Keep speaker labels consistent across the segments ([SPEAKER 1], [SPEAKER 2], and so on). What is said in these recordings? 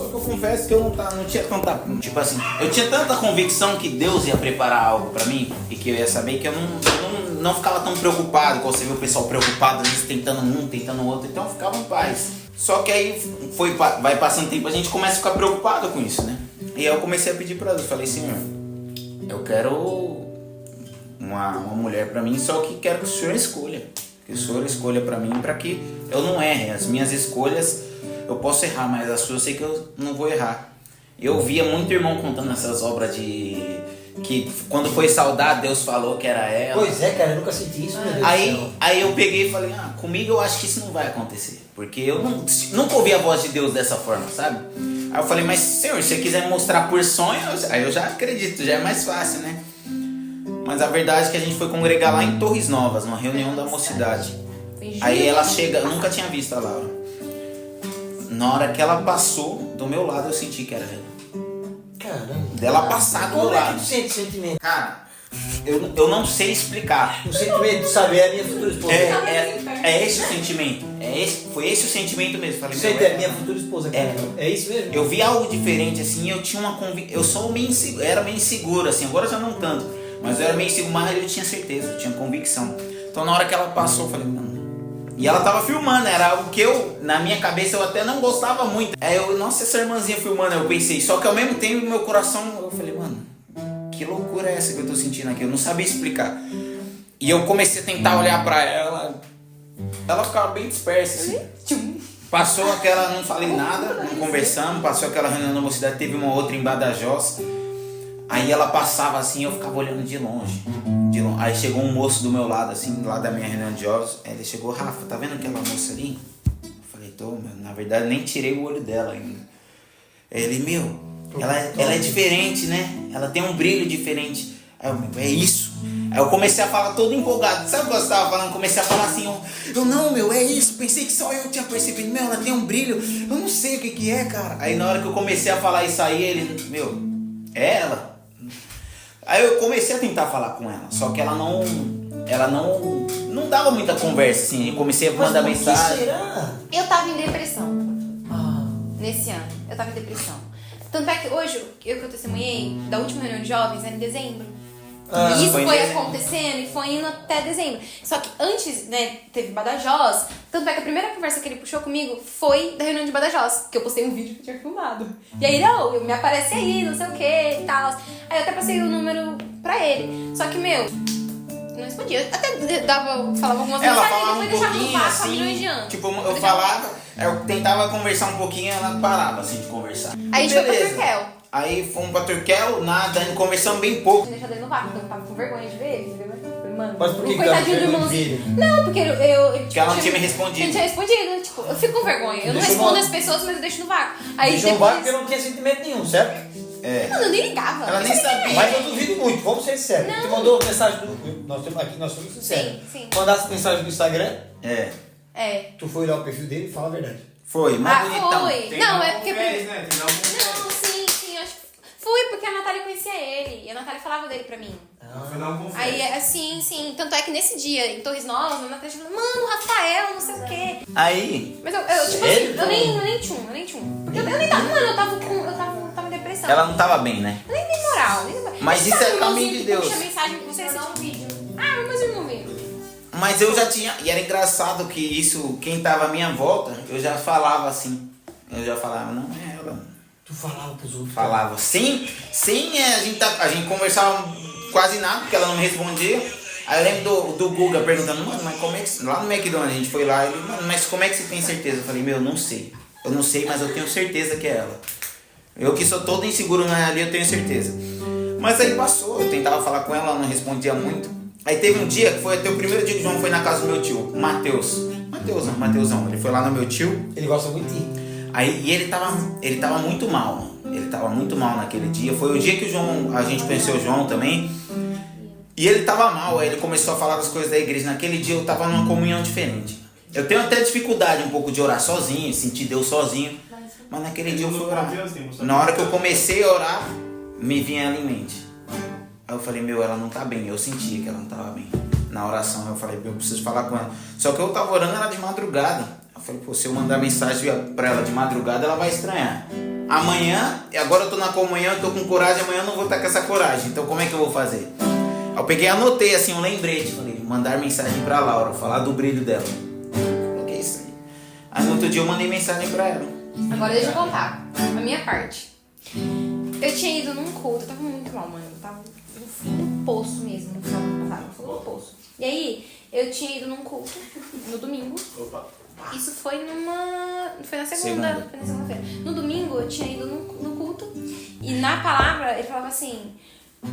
[SPEAKER 1] Só que eu confesso que eu não tinha tanta... Tipo assim, eu tinha tanta convicção que Deus ia preparar algo pra mim e que eu ia saber que eu não ficava tão preocupado, como você vê o pessoal preocupado, eles tentando um, tentando outro, então eu ficava em paz. Só que aí vai passando tempo, a gente começa a ficar preocupado com isso, né? E aí eu comecei a pedir pra Deus, falei, Senhor, eu quero uma mulher pra mim, só que quero que o Senhor escolha. Que o Senhor escolha pra mim, pra que eu não erre. As minhas escolhas, eu posso errar, mas as suas eu sei que eu não vou errar. Eu via muito irmão contando essas obras de... Que quando foi saudar, Deus falou que era ela.
[SPEAKER 2] Pois é, cara, eu nunca senti isso, meu Deus do céu.
[SPEAKER 1] Aí eu peguei e falei, comigo eu acho que isso não vai acontecer. Porque eu nunca ouvi a voz de Deus dessa forma, sabe? Aí eu falei, mas Senhor, se você quiser mostrar por sonhos, aí eu já acredito, já é mais fácil, né? Mas a verdade é que a gente foi congregar lá em Torres Novas, numa reunião da mocidade. Aí ela chega, eu nunca tinha visto a Laura. Na hora que ela passou do meu lado, eu senti que era ela.
[SPEAKER 2] Caramba.
[SPEAKER 1] Dela passar do meu
[SPEAKER 2] Como é que
[SPEAKER 1] lado.
[SPEAKER 2] tu sente esse sentimento?
[SPEAKER 1] Cara, eu não sei explicar.
[SPEAKER 2] O sentimento de saber é a minha futura esposa.
[SPEAKER 1] É esse o sentimento. Foi esse o sentimento mesmo. Falei,
[SPEAKER 2] Você é minha futura esposa, cara. É isso mesmo?
[SPEAKER 1] Eu vi algo diferente, assim, eu tinha uma convicção. Eu sou meio inseguro, era meio inseguro, assim, agora já não tanto. Mas eu era meio inseguro, mas eu tinha certeza, eu tinha convicção. Então na hora que ela passou, eu falei, não. E ela tava filmando, era algo que eu, na minha cabeça, eu até não gostava muito. Aí eu, nossa, essa irmãzinha filmando, eu pensei. Só que ao mesmo tempo, meu coração, eu falei, mano, que loucura é essa que eu tô sentindo aqui? Eu não sabia explicar. E eu comecei a tentar olhar pra ela. Ela ficava bem dispersa, assim. Passou aquela, não falei nada, não conversamos. Passou aquela reunião da mocidade, teve uma outra em Badajoz. Aí ela passava assim, eu ficava olhando de longe. Aí chegou um moço do meu lado, assim, lá da minha reunião de jovens. Ele chegou, Rafa, tá vendo aquela moça ali? Eu falei, tô, mas na verdade nem tirei o olho dela ainda. Ele, ela é diferente, né? Ela tem um brilho diferente. Aí eu, é isso. Aí eu comecei a falar todo empolgado. Sabe o que eu estava falando? Comecei a falar assim, é isso. Pensei que só eu tinha percebido. Ela tem um brilho. Eu não sei o que é, cara. Aí na hora que eu comecei a falar isso aí, ele, é ela. Aí eu comecei a tentar falar com ela. Só que ela não dava muita conversa, assim. Eu comecei a mandar mensagem.
[SPEAKER 2] Será?
[SPEAKER 3] Eu tava em depressão. Nesse ano. Eu tava em depressão. Tanto é que hoje, que eu testemunhei da última reunião de jovens, era em dezembro. E isso foi acontecendo e foi indo até dezembro. Só que antes, né, teve Badajoz. Tanto é que a primeira conversa que ele puxou comigo foi da reunião de Badajoz. Que eu postei um vídeo que eu tinha filmado. E aí, me aparece aí, não sei o que e tal. Aí eu até passei o número pra ele. Só que, não respondia. Até falava algumas
[SPEAKER 1] ela
[SPEAKER 3] mensagens
[SPEAKER 1] falava
[SPEAKER 3] e
[SPEAKER 1] um
[SPEAKER 3] depois deixava no
[SPEAKER 1] pouquinho
[SPEAKER 3] vácuo há
[SPEAKER 1] assim,
[SPEAKER 3] milhões de anos.
[SPEAKER 1] tipo, eu falava, eu tentava conversar um pouquinho, ela parava assim de conversar.
[SPEAKER 3] Aí a gente foi pra Turquel.
[SPEAKER 1] Aí fomos pra Turquel, nada, conversamos bem pouco.
[SPEAKER 3] Deixar ele no vácuo, então eu tava com vergonha de ver ele. Falei, mano,
[SPEAKER 2] Mas por que
[SPEAKER 3] coitadinho do irmãozinho. Não, porque eu
[SPEAKER 1] Porque ela não tinha me respondido.
[SPEAKER 3] Ele tinha respondido, tipo, eu fico com vergonha. Eu não respondo as pessoas, mas eu deixo no vácuo. Aí
[SPEAKER 2] Deixou no vácuo porque não tinha sentimento nenhum, certo?
[SPEAKER 3] Não, eu nem ligava.
[SPEAKER 1] Ela nem sabia.
[SPEAKER 2] Mas eu duvido muito, vamos ser sérios. Tu mandou mensagem do... Nós somos sinceros.
[SPEAKER 3] Sim.
[SPEAKER 2] Mandasse mensagem no Instagram,
[SPEAKER 3] É.
[SPEAKER 2] tu foi olhar o perfil dele e fala a verdade.
[SPEAKER 1] Foi, mas bonitão.
[SPEAKER 3] Foi. Não, é porque...
[SPEAKER 4] Né?
[SPEAKER 3] Não, sim, acho que... Fui, porque a Natália conhecia ele. E a Natália falava dele pra mim.
[SPEAKER 4] Foi dar um confete.
[SPEAKER 3] Aí, sim. Tanto é que nesse dia, em Torres Novas, a Natália falou, mano, Rafael, não sei o quê.
[SPEAKER 1] Aí,
[SPEAKER 3] Mas eu tipo assim, eu nem tinha. Porque eu nem tava, mano, eu tava em depressão.
[SPEAKER 1] ela não tava bem, né?
[SPEAKER 3] Eu nem dei moral.
[SPEAKER 1] Mas isso é caminho de Deus.
[SPEAKER 3] Puxa mensagem pra você, um vídeo. Mas eu não vi.
[SPEAKER 1] Mas eu já tinha, e era engraçado que isso, quem tava à minha volta, eu já falava assim. Eu já falava, não é ela.
[SPEAKER 2] Tu falava pros outros.
[SPEAKER 1] Falava, sem a gente conversava quase nada, porque ela não me respondia. Aí eu lembro do Guga perguntando, mano, mas como é que... Lá no McDonald's a gente foi lá, ele, mano, mas como é que você tem certeza? Eu falei, não sei. Eu não sei, mas eu tenho certeza que é ela. Eu que sou todo inseguro ali, eu tenho certeza. Mas aí passou, eu tentava falar com ela, ela não respondia muito. Aí teve um dia, que foi até o primeiro dia que o João foi na casa do meu tio, Mateusão. Ele foi lá no meu tio.
[SPEAKER 2] Ele gosta muito de ti.
[SPEAKER 1] Aí, e ele tava muito mal, mano. Ele tava muito mal naquele dia. Foi o dia que a gente conheceu o João também. E ele tava mal, aí ele começou a falar das coisas da igreja. Naquele dia eu tava numa comunhão diferente. Eu tenho até dificuldade um pouco de orar sozinho, sentir Deus sozinho. Mas naquele dia eu fui orar. Na hora que eu comecei a orar, me vinha ela em mente. Aí eu falei, ela não tá bem. Eu sentia que ela não tava bem. Na oração eu falei, eu preciso falar com ela. Só que eu tava orando, era de madrugada. Eu falei, se eu mandar mensagem pra ela de madrugada, ela vai estranhar. amanhã, agora eu tô na comunhão, eu tô com coragem, amanhã eu não vou estar com essa coragem. Então como é que eu vou fazer? Aí eu peguei e anotei assim um lembrete. Falei, mandar mensagem pra Laura, falar do brilho dela. Coloquei isso aí. Aí no outro dia eu mandei mensagem pra ela.
[SPEAKER 3] Agora deixa eu contar a minha parte. Eu tinha ido num culto, eu tava muito mal, mano. Eu tava no fundo do poço mesmo, no final do ano passado, no fundo do poço. E aí, eu tinha ido num culto no domingo.
[SPEAKER 1] Opa.
[SPEAKER 3] Isso foi foi na segunda. Foi na segunda-feira. No domingo eu tinha ido no culto. E na palavra ele falava assim,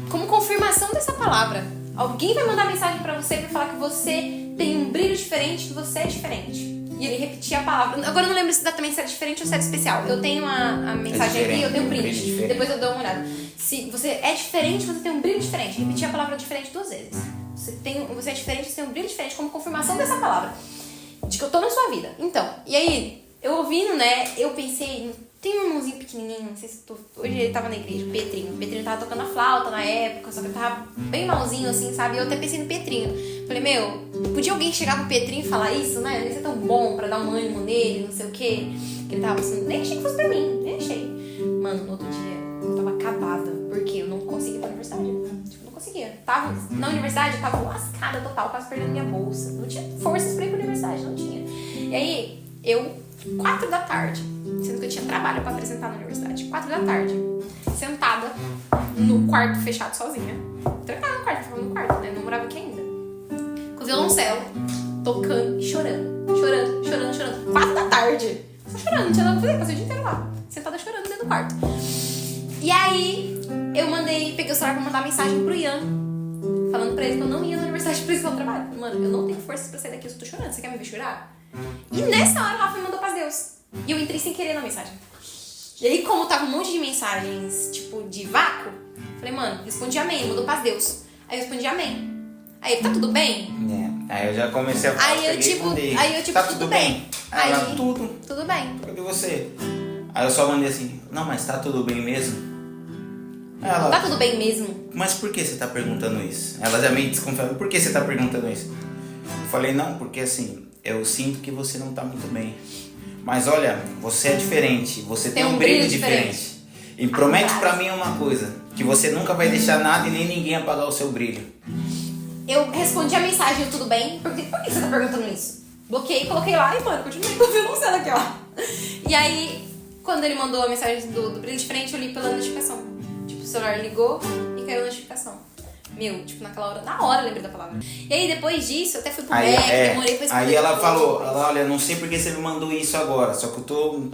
[SPEAKER 3] como confirmação dessa palavra, alguém vai mandar mensagem pra você pra falar que você tem um brilho diferente, que você é diferente. E ele repetia a palavra. Agora eu não lembro exatamente se era diferente ou se era especial. Eu tenho a mensagem aqui, eu tenho um print. Depois eu dou uma olhada. Se você é diferente, você tem um brilho diferente. Repetia a palavra diferente 2 vezes. Você é diferente, você tem um brilho diferente, como confirmação dessa palavra. De que eu tô na sua vida. Então, e aí, eu ouvindo, né, eu pensei, tem um irmãozinho pequenininho, não sei se hoje ele tava na igreja, o Petrinho. O Petrinho tava tocando a flauta na época, só que ele tava bem malzinho, assim, sabe? Eu até pensei no Petrinho. Falei, meu, podia alguém chegar pro Petrinho e falar isso, né? Ele ia ser tão bom pra dar um ânimo nele, não sei o quê. Que ele tava pensando, nem achei que fosse pra mim, nem achei. Mano, no outro dia, eu tava acabada, porque eu não conseguia ir pra universidade. Tipo, não conseguia. Tava na universidade, eu tava lascada total, quase perdendo minha bolsa. Não tinha forças pra ir pra universidade, não tinha. E aí, 4 da tarde, sendo que eu tinha trabalho pra apresentar na universidade, 4 da tarde, sentada no quarto fechado sozinha. Trancada no quarto, no quarto, né? Não morava aqui ainda. Com o violoncelo, tocando e chorando. Chorando. 4 da tarde. Só chorando, não tinha nada pra fazer, passei o dia inteiro lá. Sentada chorando dentro do quarto. E aí, peguei o celular pra mandar mensagem pro Ian, falando pra ele que eu não ia na universidade precisar do trabalho. Mano, eu não tenho forças pra sair daqui, eu tô chorando, você quer me ver chorar? E nessa hora o Rafa me mandou paz Deus. E eu entrei sem querer na mensagem. E aí, como tava um monte de mensagens, tipo, de vácuo, falei, mano, respondi amém, mandou paz Deus. Aí eu respondi amém. Aí ele, tá tudo bem?
[SPEAKER 1] Aí eu já comecei a falar.
[SPEAKER 3] Aí eu tipo,
[SPEAKER 1] tá tudo bem?
[SPEAKER 3] Aí
[SPEAKER 1] ela, tudo
[SPEAKER 3] bem.
[SPEAKER 1] Cadê você? Aí eu só mandei assim, não, mas tá tudo bem mesmo? Ela,
[SPEAKER 3] tá tudo bem mesmo?
[SPEAKER 1] Mas por que você tá perguntando isso? Ela já meio desconfiada, por que você tá perguntando isso? Eu falei, não, porque assim, eu sinto que você não tá muito bem. Mas olha, você é diferente, você tem um brilho diferente. E promete pra mim uma coisa, que você nunca vai deixar nada e nem ninguém apagar o seu brilho.
[SPEAKER 3] Eu respondi a mensagem, tudo bem? Por que você tá perguntando isso? Bloqueei, coloquei lá e, mano, continuei com o violoncelo aqui, ó. E aí, quando ele mandou a mensagem do brilho diferente, eu li pela notificação. Tipo, o celular ligou e caiu a notificação. Meu, tipo, naquela hora, na hora eu lembrei da palavra. E aí, depois disso, eu até fui pro MEC, demorei pra responder.
[SPEAKER 1] Aí ela falou, olha, não sei porque você me mandou isso agora, só que eu tô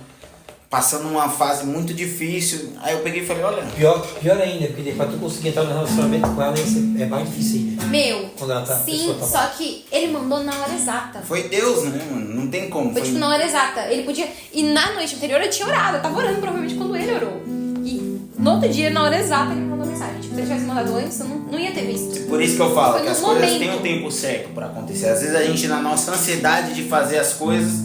[SPEAKER 1] passando uma fase muito difícil. Aí eu peguei e falei, olha...
[SPEAKER 2] Pior ainda, porque pra tu conseguir entrar no relacionamento com ela, é mais difícil ainda.
[SPEAKER 3] Meu,
[SPEAKER 2] quando ela tá,
[SPEAKER 3] sim, só que ele mandou na hora exata.
[SPEAKER 1] Foi Deus, né, mano? Não tem como.
[SPEAKER 3] Foi tipo na hora exata. Ele podia... E na noite anterior eu tinha orado, eu tava orando provavelmente quando ele orou. E no outro dia, na hora exata, ele me mandou mensagem. Tipo, se ele tivesse mandado antes, eu não ia ter visto.
[SPEAKER 1] Por isso que eu falo
[SPEAKER 3] foi
[SPEAKER 1] que as coisas têm um tempo certo pra acontecer. Às vezes a gente, na nossa ansiedade de fazer as coisas,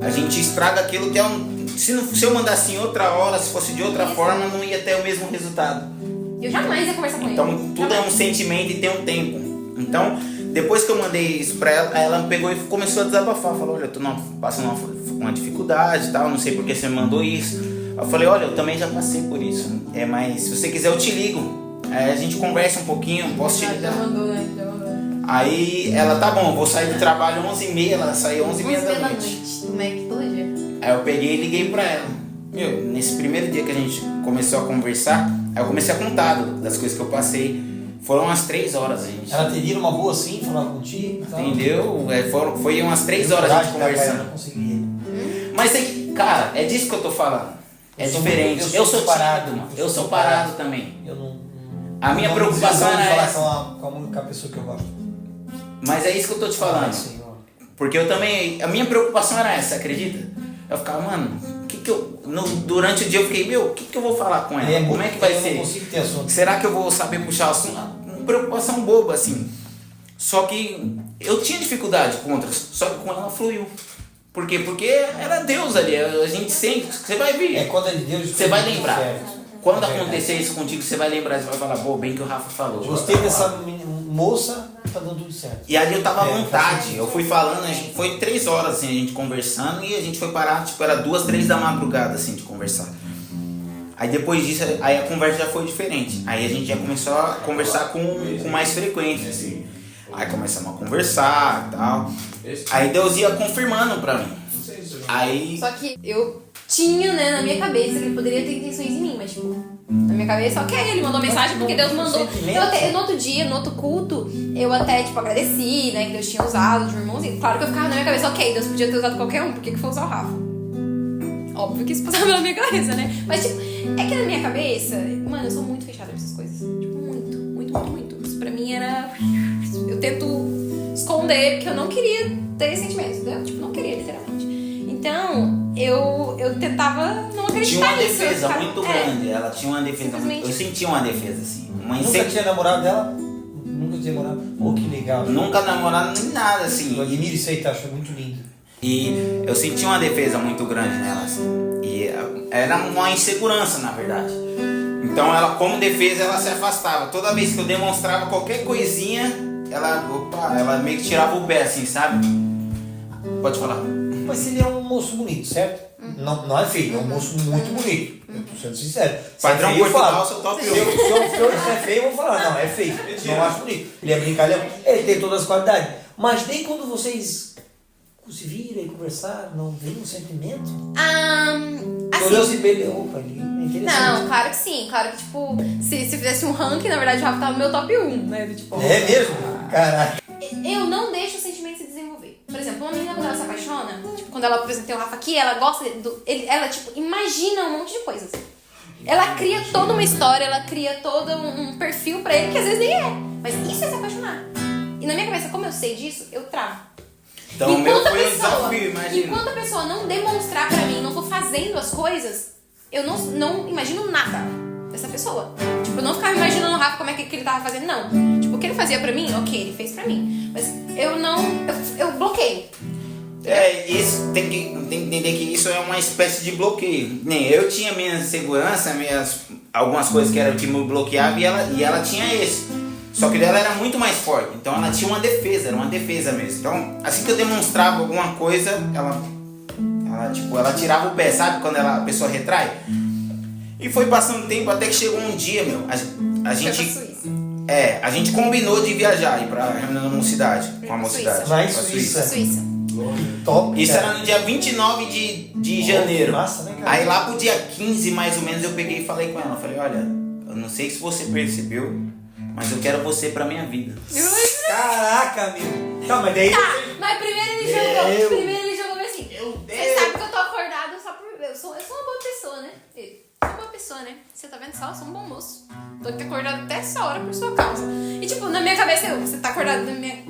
[SPEAKER 1] a gente estraga aquilo que é um... Se eu mandasse em outra hora, se fosse de outra forma, não ia ter o mesmo resultado.
[SPEAKER 3] Eu jamais ia conversar com ele.
[SPEAKER 1] Então, tudo é um sentimento e tem um tempo. Então, depois que eu mandei isso pra ela, ela pegou e começou a desabafar. Falou, olha, eu tô passando uma dificuldade e tal, não sei por que você me mandou isso. Eu falei, olha, eu também já passei por isso. Mas se você quiser, eu te ligo. Aí a gente conversa um pouquinho, posso te ligar.
[SPEAKER 3] Já mandou, né?
[SPEAKER 1] Aí ela, tá bom, eu vou sair do trabalho 11h30, ela saiu 11h30 da noite.
[SPEAKER 3] Do MEC todo dia.
[SPEAKER 1] Aí eu peguei e liguei pra ela. Meu, nesse primeiro dia que a gente começou a conversar, aí eu comecei a contar das coisas que eu passei. Foram umas 3 horas, gente.
[SPEAKER 2] Ela teria uma boa assim, falar contigo e tal.
[SPEAKER 1] Entendeu? Foi umas 3 horas a gente conversando.
[SPEAKER 2] Eu não conseguia.
[SPEAKER 1] Mas, cara, é disso que eu tô falando. É diferente. Eu sou parado, mano. Eu sou parado também.
[SPEAKER 2] Eu não...
[SPEAKER 1] A minha preocupação era essa.
[SPEAKER 2] Falar com a pessoa que eu gosto.
[SPEAKER 1] Mas é isso que eu tô te falando. Porque eu também... A minha preocupação era essa, acredita? Eu ficava, mano, durante o dia eu fiquei, meu, o que eu vou falar com ela? Como é que vai ser?
[SPEAKER 2] Eu não consigo ter assunto.
[SPEAKER 1] Será que eu vou saber puxar o assunto? Uma preocupação boba, assim. Só que eu tinha dificuldade com outras, só que com ela fluiu. Por quê? Porque era Deus ali, a gente sente, você vai ver.
[SPEAKER 2] Quando é de Deus,
[SPEAKER 1] você vai lembrar. Quando acontecer isso contigo, você vai lembrar, você vai falar, pô, bem que o Rafa falou.
[SPEAKER 2] Gostei dessa moça, tá dando tudo certo.
[SPEAKER 1] E ali eu tava à vontade, eu fui falando, a gente foi 3 horas assim, a gente conversando e a gente foi parar, tipo, era 2, 3 da madrugada assim de conversar. Aí depois disso, aí a conversa já foi diferente. Aí a gente já começou a conversar com mais frequência, assim. Aí começamos a conversar e tal. Aí Deus ia confirmando pra mim. Aí...
[SPEAKER 3] Só que eu tinha, né, na minha cabeça que ele poderia ter intenções em mim, mas tipo, na minha cabeça, ok, ele mandou mensagem porque Deus mandou. No outro dia, no outro culto, eu até, tipo, agradeci, né, que Deus tinha usado de um irmãozinho. Claro que eu ficava na minha cabeça, ok, Deus podia ter usado qualquer um, por que foi usar o Rafa? Óbvio que isso passava pela minha cabeça, né? Mas, tipo, é que na minha cabeça, mano, eu sou muito fechada pra essas coisas. Tipo, muito. Isso pra mim era... Eu tento esconder, porque eu não queria ter sentimentos, entendeu? Tipo, não queria, literalmente. Então, eu tentava não acreditar
[SPEAKER 1] tinha uma
[SPEAKER 3] nisso.
[SPEAKER 1] defesa muito grande. Ela tinha uma defesa muito... Eu sentia uma defesa, assim.
[SPEAKER 2] Nunca tinha namorado dela? Nunca tinha namorado? Oh, que legal.
[SPEAKER 1] Nunca namorado nem nada, assim.
[SPEAKER 2] Eu admiro isso aí, tá? Acho muito lindo.
[SPEAKER 1] E eu senti uma defesa muito grande nela, assim. E era uma insegurança, na verdade. Então, ela, como defesa, ela se afastava. Toda vez que eu demonstrava qualquer coisinha, ela meio que tirava o pé, assim, sabe? Pode falar.
[SPEAKER 2] Mas ele é um moço bonito, certo? Não é feio, é um moço muito bonito. Eu tô sendo sincero.
[SPEAKER 1] Padrão Portugal, seu top 1.
[SPEAKER 2] Se é feio, eu vou falar. Não, é feio. Não acho bonito. Ele é brincalhão. Ele tem todas as qualidades. Mas nem quando vocês se viram e conversaram, não vem um sentimento?
[SPEAKER 3] Assim,
[SPEAKER 2] Olhou se perdeu. Opa, ele é interessante.
[SPEAKER 3] não, claro que sim. Claro que, tipo, se fizesse um ranking, na verdade, o Rafa tava no meu top 1, né? Tipo,
[SPEAKER 2] É mesmo? Caraca.
[SPEAKER 3] eu não deixo o sentimento se desenvolver. Por exemplo, uma menina, quando ela se apaixona, tipo, quando ela, por exemplo, tem o Rafa aqui, ela gosta ela, tipo, imagina um monte de coisas. Ela cria toda uma história, ela cria todo um perfil pra ele que às vezes nem é. Mas isso é se apaixonar. E na minha cabeça, como eu sei disso, eu travo.
[SPEAKER 1] Então, o meu foi um desafio, imagina.
[SPEAKER 3] Enquanto a pessoa não demonstrar pra mim, não for fazendo as coisas, eu não imagino nada dessa pessoa. Tipo, eu não ficava imaginando o Rafa como é que ele tava fazendo, não. Tipo, o que ele fazia pra mim, ok, ele fez pra mim. Mas eu bloqueio.
[SPEAKER 1] Isso tem que entender que isso é uma espécie de bloqueio. Nem eu tinha minha segurança, algumas coisas que me bloqueavam e ela tinha esse. Só que dela era muito mais forte, então ela tinha uma defesa, era uma defesa mesmo. Então, assim que eu demonstrava alguma coisa, ela tirava o pé, sabe? Quando a pessoa retrai. E foi passando o tempo até que chegou um dia, a gente combinou de viajar, ir pra reunião da mocidade, com a mocidade.
[SPEAKER 2] Vai em Suíça. Top.
[SPEAKER 1] Isso era no dia 29 de janeiro.
[SPEAKER 2] Massa, né, cara?
[SPEAKER 1] Aí lá pro dia 15, mais ou menos, eu peguei e falei com ela. Falei, olha, eu não sei se você percebeu, mas eu quero você pra minha vida.
[SPEAKER 2] Caraca, meu. Tá, mas daí...
[SPEAKER 3] Mas primeiro ele jogou assim. Você sabe que eu tô acordado só por... Eu sou uma boa pessoa, né? Sou uma boa pessoa, né? Você tá vendo só? Eu sou um bom moço. Tô aqui acordado até essa hora por sua causa. E tipo, na minha cabeça, você tá acordado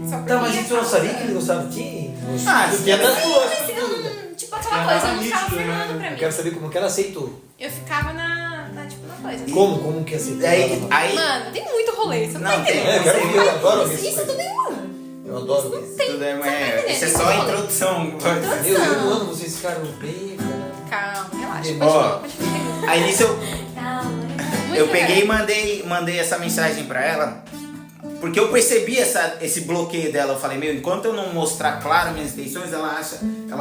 [SPEAKER 3] só por
[SPEAKER 2] Tá, mas
[SPEAKER 3] minha
[SPEAKER 2] você não
[SPEAKER 3] causa.
[SPEAKER 2] sabia que ele gostava de ti?
[SPEAKER 1] Sim,
[SPEAKER 3] Eu não, tipo aquela coisa, eu não ficava afirmando pra
[SPEAKER 2] Eu
[SPEAKER 3] mim.
[SPEAKER 2] quero saber como que ela aceitou.
[SPEAKER 3] Eu ficava na coisa.
[SPEAKER 2] Como que aceitou?
[SPEAKER 1] Aí,
[SPEAKER 3] Mano, tem muito rolê, você não
[SPEAKER 1] Não,
[SPEAKER 3] tá
[SPEAKER 1] tem,
[SPEAKER 3] entendendo.
[SPEAKER 2] eu quero ver, eu adoro ver
[SPEAKER 3] Isso tudo em um.
[SPEAKER 2] Eu adoro ver.
[SPEAKER 3] Tem,
[SPEAKER 1] tudo
[SPEAKER 3] você não tá entendendo.
[SPEAKER 1] isso é só a introdução.
[SPEAKER 2] Eu amo vocês ficaram bem, cara.
[SPEAKER 3] Calma, relaxa.
[SPEAKER 2] Ó,
[SPEAKER 3] Continua.
[SPEAKER 1] Aí nisso
[SPEAKER 3] Calma.
[SPEAKER 1] eu peguei e mandei essa mensagem pra ela, porque eu percebi esse bloqueio dela. Eu falei, enquanto eu não mostrar claro minhas intenções, ela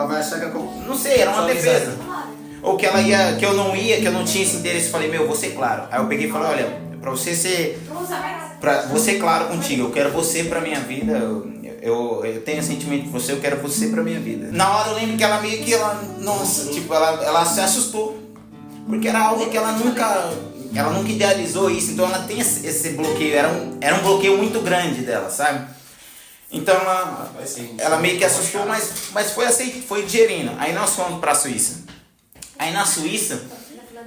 [SPEAKER 1] vai achar que eu... Não sei, era uma
[SPEAKER 2] Só
[SPEAKER 1] defesa.
[SPEAKER 2] amizade.
[SPEAKER 1] Ou que eu não tinha esse interesse. Eu falei, vou ser claro. Aí eu peguei e falei, olha, pra você ser claro contigo, eu quero você pra minha vida, eu tenho sentimento por você, eu quero você pra minha vida. Na hora eu lembro que ela meio que, ela se assustou, porque era algo que ela nunca idealizou isso, então ela tem esse bloqueio, era um bloqueio muito grande dela, sabe? Então ela meio que assustou, mas foi digerindo. Aí nós fomos pra Suíça. Aí na Suíça,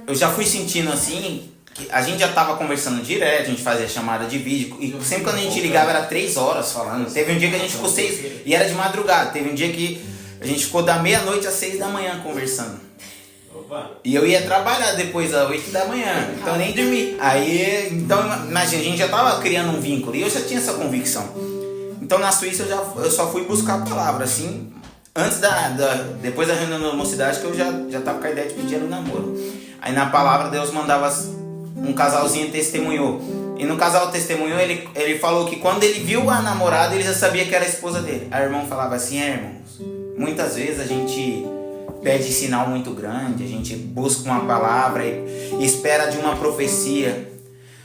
[SPEAKER 1] eu já fui sentindo assim, que a gente já tava conversando direto, a gente fazia chamada de vídeo, e sempre quando a gente ligava era 3 horas falando. Teve um dia que a gente ficou 6, e era de madrugada, teve um dia que a gente ficou da meia-noite às 6 da manhã conversando. E eu ia trabalhar depois às 8 da manhã, então nem dormi. Aí, então imagina, a gente já tava criando um vínculo, e eu já tinha essa convicção. Então na Suíça eu só fui buscar a palavra, assim, antes depois da reunião da mocidade, que eu já tava com a ideia de pedir no namoro. Aí na palavra Deus mandava um casalzinho testemunhou. E no casal testemunhou, ele falou que quando ele viu a namorada, ele já sabia que era a esposa dele. Aí o irmão falava assim, irmãos, muitas vezes a gente pede sinal muito grande, a gente busca uma palavra e espera de uma profecia.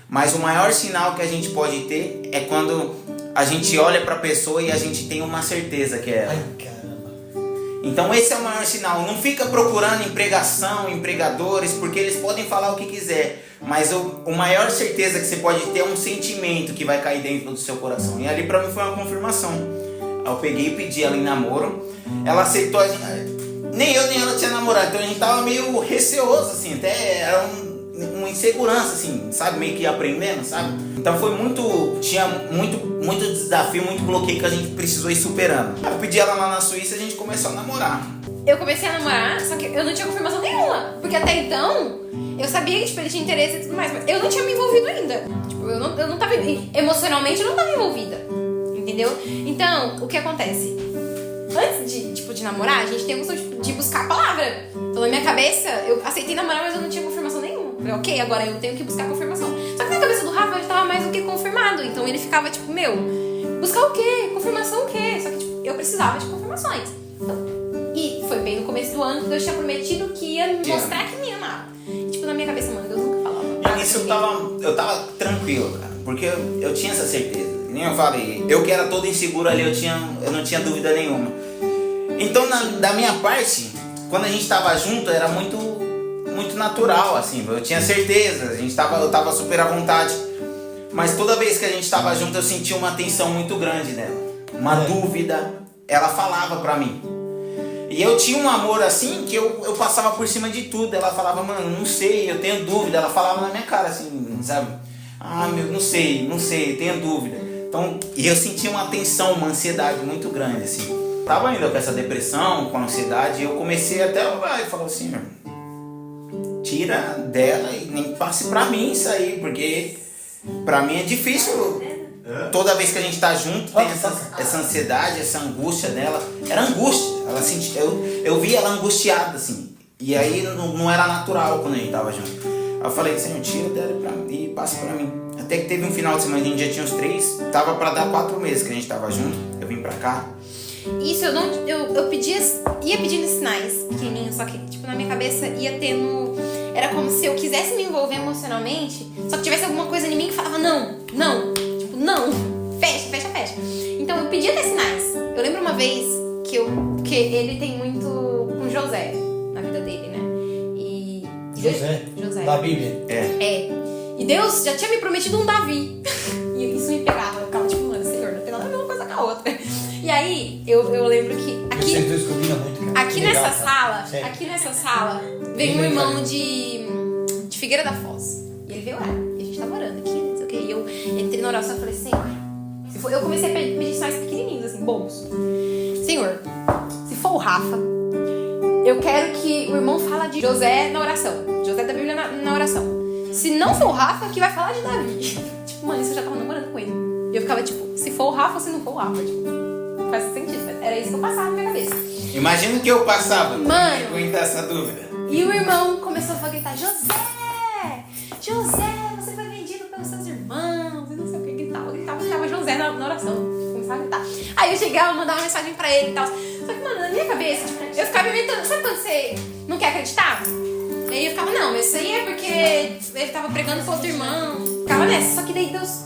[SPEAKER 1] Mas o maior sinal que a gente pode ter é quando a gente olha para a pessoa e a gente tem uma certeza que é ela.
[SPEAKER 2] Ai, caramba.
[SPEAKER 1] Então esse é o maior sinal. Não fica procurando empregação, empregadores, porque eles podem falar o que quiser. Mas o maior certeza que você pode ter é um sentimento que vai cair dentro do seu coração. E ali para mim foi uma confirmação. Eu peguei e pedi ela em namoro. Ela aceitou. Nem eu nem ela tinha namorado. Então a gente tava meio receoso, assim. Até era uma insegurança, assim, sabe? Meio que aprendendo, sabe? Então foi muito... Tinha muito desafio, muito bloqueio que a gente precisou ir superando. Eu pedi ela lá na Suíça e a gente começou a namorar.
[SPEAKER 3] Eu comecei a namorar, só que eu não tinha confirmação nenhuma. Porque até então, eu sabia que tipo, ele tinha interesse e tudo mais, mas eu não tinha me envolvido ainda. Tipo, eu não tava... Emocionalmente, eu não tava envolvida. Entendeu? Então, o que acontece? Antes de namorar, a gente tem a questão de buscar a palavra. Então, na minha cabeça, eu aceitei namorar, mas eu não tinha confirmação nenhuma. Eu falei, ok, agora eu tenho que buscar confirmação. Só que na cabeça do Rafa, já tava mais do que confirmado. Então, ele ficava tipo, buscar o quê? Confirmação o quê? Só que, tipo, eu precisava de confirmações. Então, e foi bem no começo do ano que Deus tinha prometido que ia me mostrar que me amava. E, tipo, na minha cabeça, mano, Deus nunca falava.
[SPEAKER 1] E nisso eu tava tranquilo, cara. Porque eu tinha essa certeza. Nem eu falei, eu que era todo inseguro ali, eu não tinha dúvida nenhuma. Então, da minha parte, quando a gente tava junto, era muito natural, assim. Eu tinha certeza, eu tava super à vontade. Mas toda vez que a gente tava junto, eu sentia uma tensão muito grande nela. Uma dúvida, ela falava pra mim. E eu tinha um amor assim, que eu passava por cima de tudo. Ela falava, mano, não sei, eu tenho dúvida. Ela falava na minha cara, assim, sabe? Ah, meu, não sei, tenho dúvida. Então, e eu sentia uma tensão, uma ansiedade muito grande, assim. Tava ainda com essa depressão, com a ansiedade, e eu comecei até a orar e falar assim, tira dela e nem passe pra mim isso aí, porque pra mim é difícil. Toda vez que a gente tá junto, tem essa ansiedade, essa angústia dela. Era angústia, ela sentia, eu via ela angustiada, assim. E aí não era natural quando a gente tava junto. Aí eu falei, Senhor, tira dela e passa pra mim. Até que teve um final de semana, a gente já tinha uns 3, tava pra dar 4 meses que a gente tava junto. Eu vim pra cá.
[SPEAKER 3] Isso, eu ia pedindo sinais pequenininhos, só que tipo, na minha cabeça ia tendo... Era como se eu quisesse me envolver emocionalmente, só que tivesse alguma coisa em mim que falava não, tipo, não, fecha. Então eu pedia ter sinais. Eu lembro uma vez que ele tem muito com José na vida dele, né? José.
[SPEAKER 2] Da Bíblia.
[SPEAKER 3] É. E Deus já tinha me prometido um Davi. E isso me pegava. Eu ficava tipo, mano, Senhor, não tem nada a ver uma coisa com a outra. E aí, eu lembro que aqui nessa sala, veio um irmão de Figueira da Foz. E ele veio orar. E a gente tava orando aqui, não sei o que. E eu entrei na oração e falei, Senhor, eu comecei a pedir sinais pequenininhos, assim, bons. Senhor, se for o Rafa, eu quero que o irmão fala de José na oração. José da Bíblia na oração. Se não for o Rafa, que vai falar de Davi. Tipo, mano, isso eu já tava namorando com ele. E eu ficava tipo, se for o Rafa ou se não for o Rafa, tipo... Faz sentido, era isso que eu passava na minha cabeça.
[SPEAKER 1] Imagina o que eu passava,
[SPEAKER 3] mano,
[SPEAKER 1] aguentar essa dúvida.
[SPEAKER 3] E o irmão começou a gritar, José, você foi vendido pelos seus irmãos, e não sei o que, gritava José na oração, começava a gritar. Aí eu chegava, mandava uma mensagem pra ele e tal. Só que, mano, na minha cabeça, tipo, eu ficava inventando, sabe quando você não quer acreditar? E aí eu ficava, não, mas isso aí é porque ele tava pregando pro outro irmão, ficava nessa, só que daí Deus...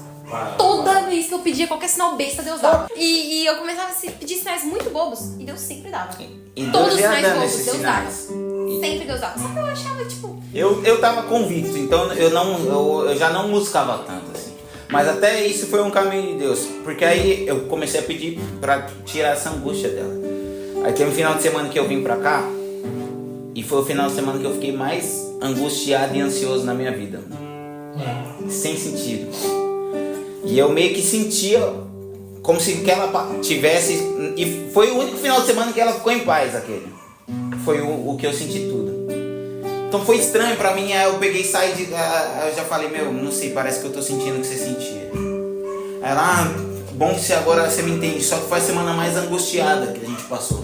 [SPEAKER 3] Toda vez que eu pedia qualquer sinal besta, Deus dava. E eu começava a pedir sinais muito bobos. E Deus sempre dava.
[SPEAKER 1] E
[SPEAKER 3] todos os
[SPEAKER 1] Deus
[SPEAKER 3] sinais bobos, Deus
[SPEAKER 1] sinais.
[SPEAKER 3] dava. Sempre Deus dava. Só que eu achava, tipo...
[SPEAKER 1] Eu tava convicto, então eu já não buscava tanto, assim. Mas até isso foi um caminho de Deus. Porque aí eu comecei a pedir pra tirar essa angústia dela. Aí tem um final de semana que eu vim pra cá. E foi o final de semana que eu fiquei mais angustiado e ansioso na minha vida. Sem sentido. E eu meio que sentia como se que ela tivesse... E foi o único final de semana que ela ficou em paz, aquele. Foi o que eu senti tudo. Então foi estranho pra mim, aí eu peguei e saí de... Eu já falei, não sei, parece que eu tô sentindo o que você sentia. Aí ela, bom que agora você me entende, só que foi a semana mais angustiada que a gente passou.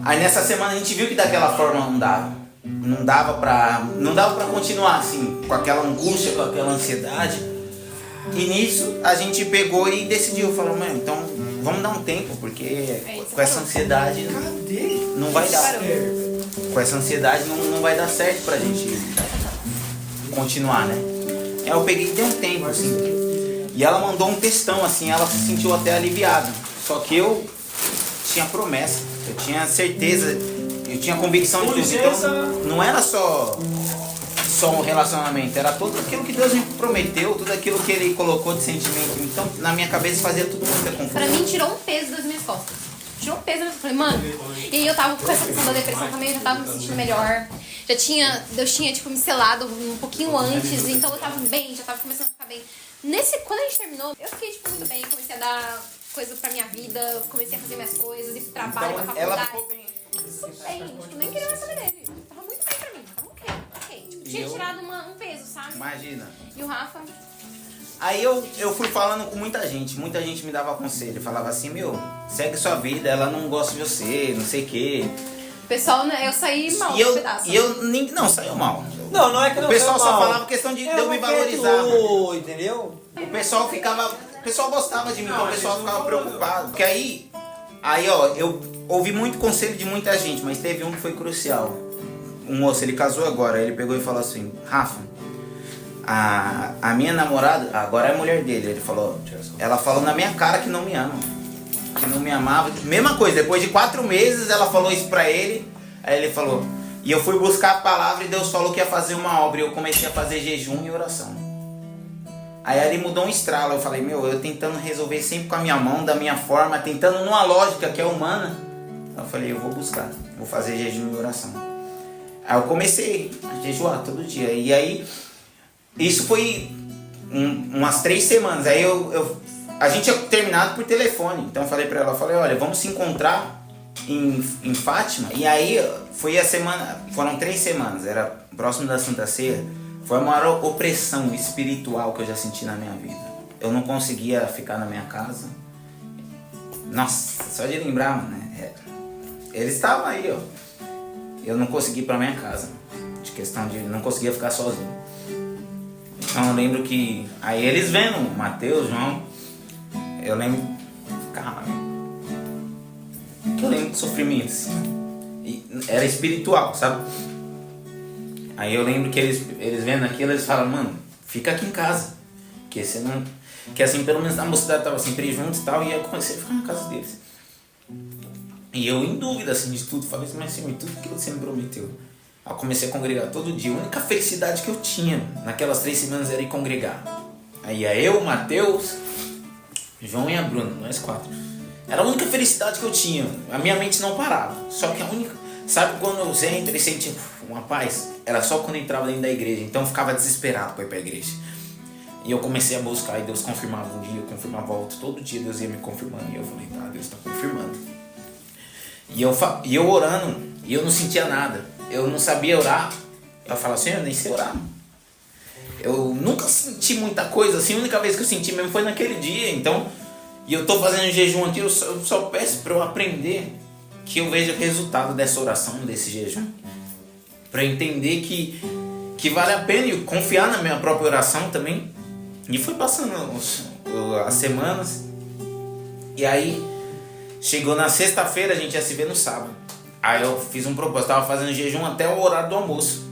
[SPEAKER 1] Aí nessa semana a gente viu que daquela forma não dava. Não dava pra continuar assim, com aquela angústia, com aquela ansiedade. E nisso a gente pegou e decidiu, falou, então vamos dar um tempo, porque
[SPEAKER 3] isso,
[SPEAKER 1] com essa ansiedade não vai dar. Com essa ansiedade não vai dar certo pra gente continuar, né? Eu peguei e dei um tempo, assim. E ela mandou um textão, assim, ela se sentiu até aliviada. Só que eu tinha promessa, eu tinha certeza, eu tinha convicção de tudo. Então não era só um relacionamento, era tudo aquilo que Deus me prometeu, tudo aquilo que Ele colocou de sentimento. Então na minha cabeça fazia tudo muita confusão.
[SPEAKER 3] Pra mim tirou um peso das minhas costas. Tirou um peso, eu falei, mano. E aí eu tava com essa questão da depressão também, eu já tava me sentindo melhor. Deus tinha tipo me selado um pouquinho antes, então eu tava bem, já tava começando a ficar bem. Quando a gente terminou, eu fiquei tipo muito bem, comecei a dar coisa pra minha vida, comecei a fazer minhas coisas, ir pro trabalho,
[SPEAKER 1] Então,
[SPEAKER 3] pra faculdade.
[SPEAKER 1] ela ficou bem.
[SPEAKER 3] Bem, tipo, nem queria mais saber dele. Tava muito bem pra mim, tava ok. Tipo, tinha tirado um peso, sabe?
[SPEAKER 1] Imagina.
[SPEAKER 3] E o Rafa?
[SPEAKER 1] Aí eu fui falando com muita gente me dava conselho, falava assim, segue sua vida, ela não gosta de você, não sei o quê.
[SPEAKER 3] O pessoal, né, eu saí mal
[SPEAKER 1] E
[SPEAKER 3] no pedaço.
[SPEAKER 1] não, saiu mal.
[SPEAKER 2] Não é que não
[SPEAKER 1] O pessoal
[SPEAKER 2] saiu
[SPEAKER 1] só
[SPEAKER 2] mal.
[SPEAKER 1] falava questão de eu me valorizar.
[SPEAKER 2] Entendeu?
[SPEAKER 1] O pessoal gostava de mim, então o pessoal ficava preocupado. Porque aí, ó, eu ouvi muito conselho de muita gente, mas teve um que foi crucial. Um moço, ele casou agora, ele pegou e falou assim, Rafa, a minha namorada, agora é a mulher dele, ele falou, ela falou na minha cara que não me ama, que não me amava. Mesma coisa, depois de 4 meses ela falou isso pra ele, aí ele falou, e eu fui buscar a palavra e Deus falou que ia fazer uma obra, e eu comecei a fazer jejum e oração. Aí ele mudou um estralo, eu falei, eu tentando resolver sempre com a minha mão, da minha forma, tentando numa lógica que é humana. Eu falei, eu vou buscar, vou fazer jejum e oração. Aí eu comecei a jejuar todo dia, e aí, isso foi umas 3 semanas, aí a gente tinha terminado por telefone, então eu falei pra ela, olha, vamos se encontrar em Fátima, e aí foi foram 3 semanas, era próximo da Santa Ceia. Foi a maior opressão espiritual que eu já senti na minha vida. Eu não conseguia ficar na minha casa. Nossa, só de lembrar, né? Eles estavam aí, ó. Eu não conseguia ir pra minha casa. De questão de não conseguia ficar sozinho. Então eu lembro que... Aí eles vendo, Mateus, João... Eu lembro... Calma. Que eu lembro de sofrimento, assim. E era espiritual, sabe? Aí eu lembro que eles vendo aquilo, eles falam, mano, fica aqui em casa. Que você não... Que assim, pelo menos na mocidade tava sempre juntos e tal, e eu comecei a ficar na casa deles. E eu em dúvida, assim, de tudo, falei assim, mas Senhor, tudo que você me prometeu. Aí eu comecei a congregar todo dia. A única felicidade que eu tinha naquelas 3 semanas era ir congregar. Aí eu, o Mateus, João e a Bruna, nós 4. Era a única felicidade que eu tinha. A minha mente não parava. Só que a única... Sabe quando você entra e sente uma paz? Era só quando eu entrava dentro da igreja. Então eu ficava desesperado para ir para a igreja. E eu comecei a buscar e Deus confirmava um dia, confirmava outro. Todo dia Deus ia me confirmando. E eu falei, tá, Deus está confirmando. E eu orando, e eu não sentia nada. Eu não sabia orar. Eu falava assim, eu nem sei orar. Eu nunca senti muita coisa assim. A única vez que eu senti mesmo foi naquele dia. Então, e eu tô fazendo jejum aqui, eu só peço para eu aprender, que eu veja o resultado dessa oração, desse jejum, para entender que vale a pena e confiar na minha própria oração também. E foi passando as semanas, e aí chegou na sexta-feira, a gente ia se ver no sábado. Aí eu fiz um propósito, tava fazendo jejum até o horário do almoço.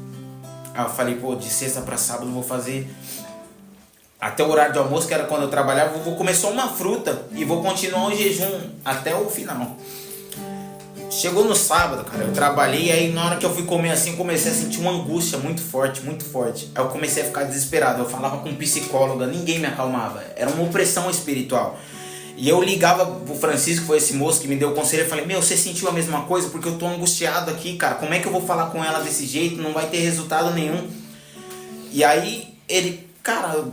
[SPEAKER 1] Aí eu falei, de sexta para sábado eu vou fazer até o horário do almoço, que era quando eu trabalhava, vou comer só uma fruta e vou continuar o jejum até o final. Chegou no sábado, cara, eu trabalhei, aí na hora que eu fui comer assim, eu comecei a sentir uma angústia muito forte, muito forte. Aí eu comecei a ficar desesperado, eu falava com psicóloga, ninguém me acalmava, era uma opressão espiritual. E eu ligava pro Francisco, que foi esse moço que me deu o conselho, eu falei, você sentiu a mesma coisa? Porque eu tô angustiado aqui, cara, como é que eu vou falar com ela desse jeito? Não vai ter resultado nenhum. E aí ele, cara,